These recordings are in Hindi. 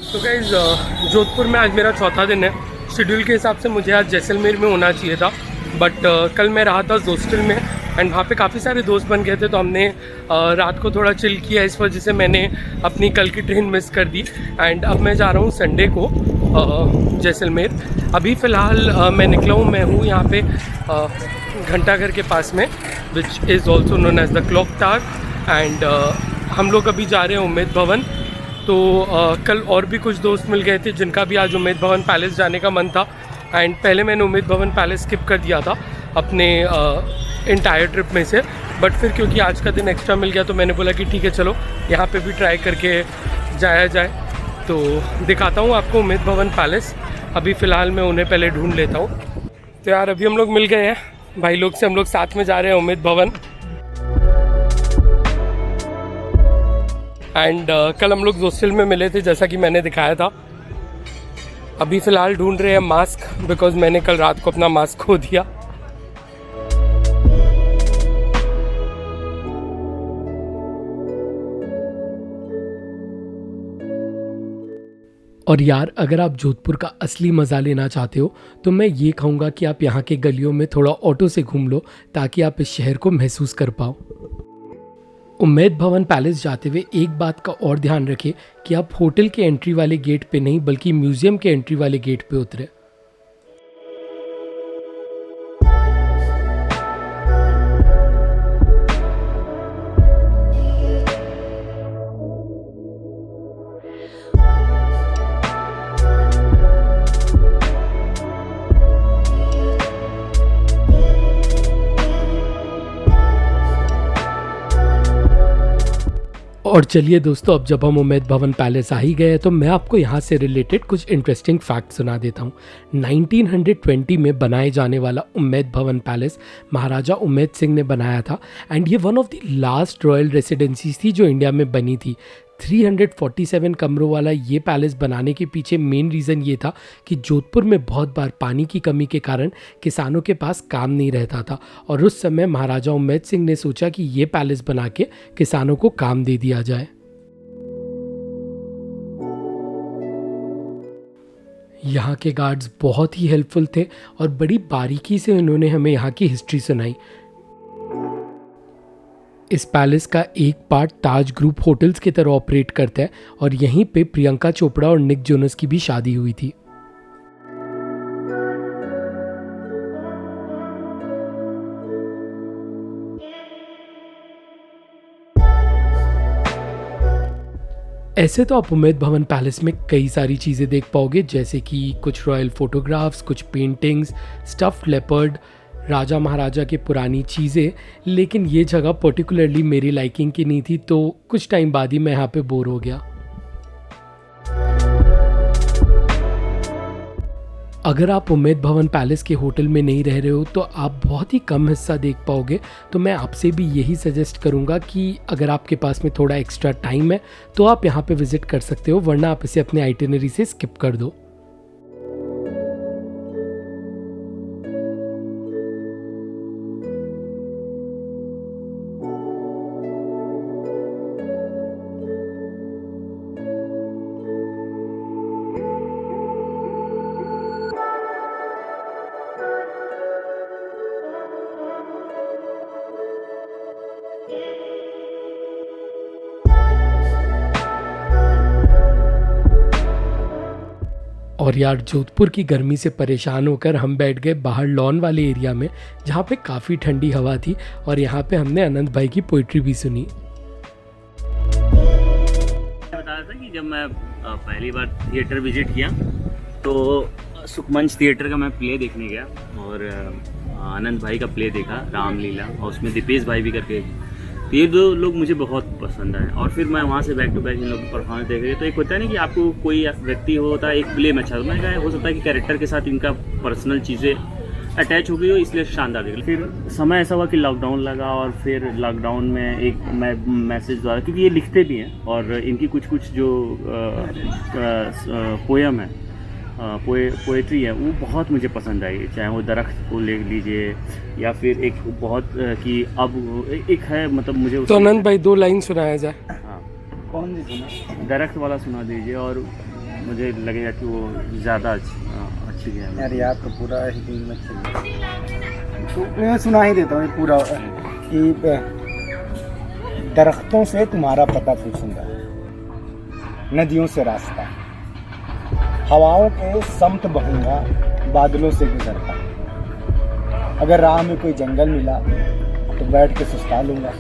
तो गाइस जोधपुर में आज मेरा चौथा दिन है। शेड्यूल के हिसाब से मुझे आज जैसलमेर में होना चाहिए था, बट कल मैं रहा था जोस्टल में एंड वहाँ पे काफ़ी सारे दोस्त बन गए थे, तो हमने रात को थोड़ा चिल किया। इस वजह से मैंने अपनी कल की ट्रेन मिस कर दी एंड अब मैं जा रहा हूँ संडे को जैसलमेर। अभी फ़िलहाल मैं निकला हूँ, मैं हूँ यहाँ पे घंटाघर के पास में, which is also known as the clock tower. And हम लोग अभी जा रहे हैं उम्मेद भवन। तो कल और भी कुछ दोस्त मिल गए थे जिनका भी आज उम्मेद भवन पैलेस जाने का मन था एंड पहले मैंने उम्मेद भवन पैलेस स्किप कर दिया था अपने इंटायर ट्रिप में से, बट फिर क्योंकि आज का दिन एक्स्ट्रा मिल गया तो मैंने बोला कि ठीक है चलो यहाँ पे भी ट्राई करके जाया जाए। तो दिखाता हूँ आपको उम्मेद भवन पैलेस। अभी फ़िलहाल मैं उन्हें पहले ढूंढ लेता हूँ। तो यार अभी हम लोग मिल गए हैं भाई लोग से, हम लोग साथ में जा रहे हैं उम्मेद भवन। एंड कल हम लोग हॉस्टल में मिले थे जैसा कि मैंने दिखाया था। अभी फ़िलहाल ढूंढ रहे हैं मास्क, बिकॉज मैंने कल रात को अपना मास्क खो दिया। और यार अगर आप जोधपुर का असली मज़ा लेना चाहते हो तो मैं ये कहूँगा कि आप यहाँ के गलियों में थोड़ा ऑटो से घूम लो ताकि आप इस शहर को महसूस कर पाओ। उम्मेद भवन पैलेस जाते हुए एक बात का और ध्यान रखें कि आप होटल के एंट्री वाले गेट पे नहीं बल्कि म्यूजियम के एंट्री वाले गेट पे उतरे। और चलिए दोस्तों, अब जब हम उम्मेद भवन पैलेस आ ही गए तो मैं आपको यहाँ से रिलेटेड कुछ इंटरेस्टिंग फैक्ट सुना देता हूँ। 1920 में बनाए जाने वाला उम्मेद भवन पैलेस महाराजा उम्मेद सिंह ने बनाया था एंड ये one of the last royal residencies थी जो इंडिया में बनी थी। 347 कमरों वाला ये पैलेस बनाने के पीछे मेन रीज़न ये था कि जोधपुर में बहुत बार पानी की कमी के कारण किसानों के पास काम नहीं रहता था और उस समय महाराजा उम्मेद सिंह ने सोचा कि ये पैलेस बना के किसानों को काम दे दिया जाए। यहाँ के गार्ड्स बहुत ही हेल्पफुल थे और बड़ी बारीकी से उन्होंने हमें यहाँ की हिस्ट्री सुनाई। इस पैलेस का एक पार्ट ताज ग्रुप होटल्स की तरह ऑपरेट करता है और यहीं पे प्रियंका चोपड़ा और निक जोनस की भी शादी हुई थी। ऐसे तो आप उम्मेद भवन पैलेस में कई सारी चीज़ें देख पाओगे, जैसे कि कुछ रॉयल फोटोग्राफ्स, कुछ पेंटिंग्स, स्टफ्ड लेपर्ड, राजा महाराजा की पुरानी चीज़ें, लेकिन ये जगह पर्टिकुलरली मेरी लाइकिंग की नहीं थी तो कुछ टाइम बाद ही मैं यहाँ पे बोर हो गया। अगर आप उम्मेद भवन पैलेस के होटल में नहीं रह रहे हो तो आप बहुत ही कम हिस्सा देख पाओगे, तो मैं आपसे भी यही सजेस्ट करूँगा कि अगर आपके पास में थोड़ा एक्स्ट्रा टाइम है तो आप यहाँ पे विज़िट कर सकते हो, वरना आप इसे अपने आइटिनरी से स्किप कर दो। और यार जोधपुर की गर्मी से परेशान होकर हम बैठ गए बाहर लॉन वाले एरिया में जहाँ पे काफ़ी ठंडी हवा थी और यहाँ पे हमने अनंत भाई की पोइट्री भी सुनी। बता रहा था कि जब मैं पहली बार थिएटर विजिट किया तो सुखमंच थिएटर का मैं प्ले देखने गया और अनंत भाई का प्ले देखा रामलीला, और उसमें दीपेश भाई भी करके, तो ये दो लोग मुझे बहुत पसंद आए। और फिर मैं वहाँ से बैक टू बैक इन लोगों की परफॉर्मेंस देख रही, तो एक होता है ना कि आपको कोई व्यक्ति होता है एक प्ले में अच्छा, मैंने कहा हो सकता है कि कैरेक्टर के साथ इनका पर्सनल चीज़ें अटैच हो गई हो, इसलिए शानदार दिख। फिर समय ऐसा हुआ कि लॉकडाउन लगा और फिर लॉकडाउन में एक मैसेज द्वारा, क्योंकि ये लिखते भी हैं और इनकी कुछ कुछ जो पोएम है, पोएट्री है, वो बहुत मुझे पसंद आई। चाहे वो दरख्त को ले लीजिए या फिर एक बहुत कि अब एक है, मतलब मुझे तो अनंत भाई 2 लाइन सुनाया जाए। हाँ, कौन सी सुना? दरख्त वाला सुना दीजिए। और मुझे लगेगा कि वो ज़्यादा अच्छी गेम है। यार याद तो पूरा ही दिन में चाहिए। तो मैं सुना ही देता हूँ ये पूरा कि दरख्तों से तुम्हारा पता पूछूंगा, नदियों से रास्ता, हवाओं के समत बहूंगा, बादलों से गुजरता। अगर राह में कोई जंगल मिला तो बैठ के सुस्ता लूँगा,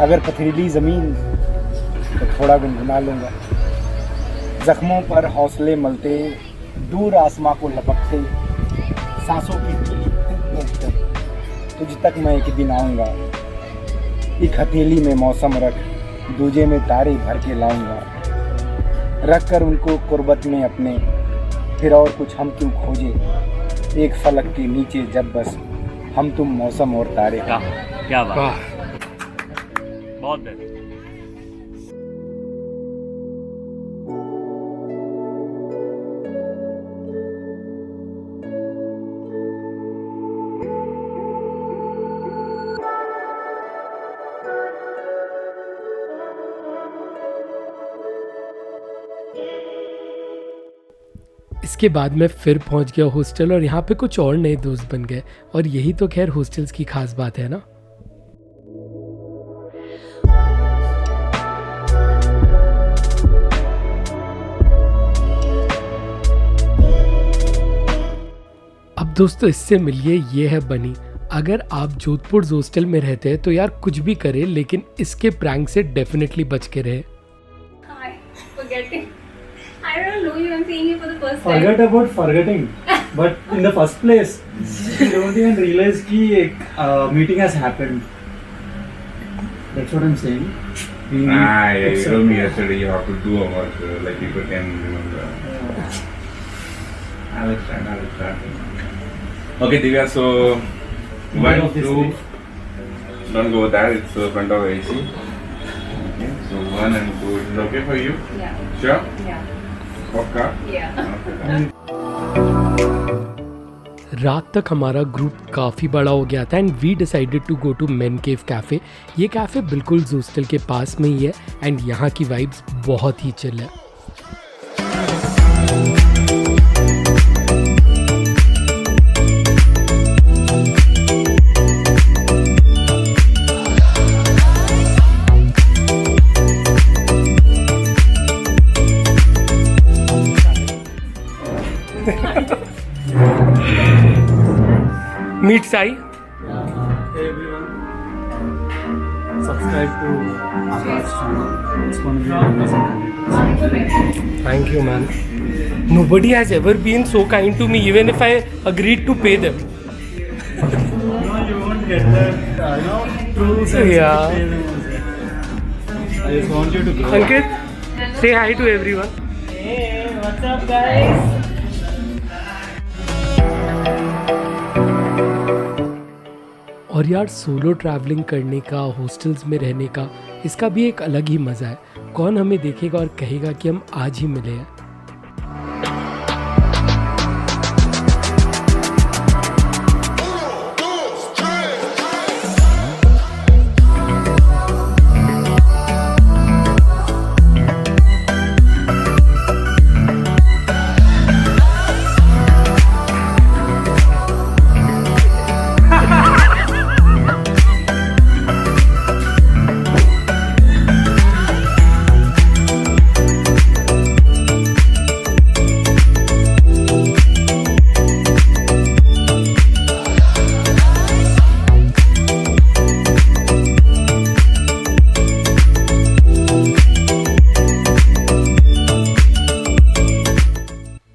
अगर पथरीली ज़मीन तो थोड़ा गुनगुना लूँगा। जख्मों पर हौसले मलते, दूर आसमां को लपकते, सांसों की तुझ तक मैं एक दिन आऊँगा। एक हथेली में मौसम रख, दूजे में तारे भर के लाऊंगा। रख कर उनको कुर्बत में अपने, फिर और कुछ हम क्यों खोजे। एक फलक के नीचे जब बस हम तुम मौसम और तारे। क्या बात, बहुत बेहतर। इसके बाद मैं फिर पहुंच गया हॉस्टल और यहाँ पे कुछ और नए दोस्त बन गए, और यही तो खैर हॉस्टल्स की खास बात है ना। अब दोस्तों इससे मिलिए, ये है बनी। अगर आप जोधपुर हॉस्टल में रहते हैं तो यार कुछ भी करें, लेकिन इसके प्रैंक से डेफिनेटली बच के रहे। I don't know you. I'm seeing you for the first time. Forget about forgetting. But in the first place, you don't even realize कि एक meeting has happened. That's what I'm saying. You told me yesterday you have to do homework, like people can remember. I'll start. Okay, Divya, so one, of this two, don't go there, it's front of AC. Okay, so 1 and 2, is it okay for you? Yeah. Sure? Yeah. Pokka? Yeah. Okay. रात तक हमारा ग्रुप काफ़ी बड़ा हो गया था and we decided to go to Man Cave Cafe. ये कैफ़े बिल्कुल हॉस्टल के पास में ही है एंड यहाँ की वाइब्स बहुत ही चिल है। Meet Sai. Hey everyone, subscribe to Akash channel. It's going to be amazing. Thank you, man. Nobody has ever been so kind to me, even if I agreed to pay them. No, you won't get that, true sense Yeah. of feeling. I just want you to grow. Ankit, say hi to everyone. Hey, what's up guys? और यार सोलो ट्रैवलिंग करने का, हॉस्टल्स में रहने का, इसका भी एक अलग ही मज़ा है। कौन हमें देखेगा और कहेगा कि हम आज ही मिले हैं।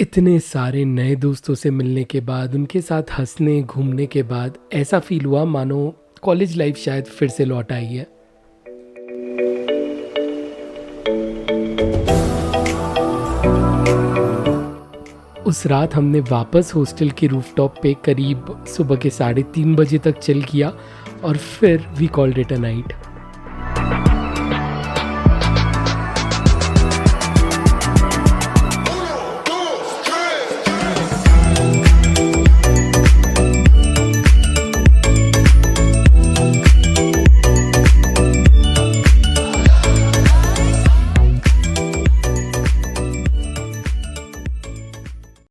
इतने सारे नए दोस्तों से मिलने के बाद, उनके साथ हंसने घूमने के बाद ऐसा फील हुआ मानो कॉलेज लाइफ शायद फिर से लौट आई है। उस रात हमने वापस हॉस्टल के रूफटॉप पे करीब सुबह के 3:30 बजे तक चिल किया और फिर we called it a night.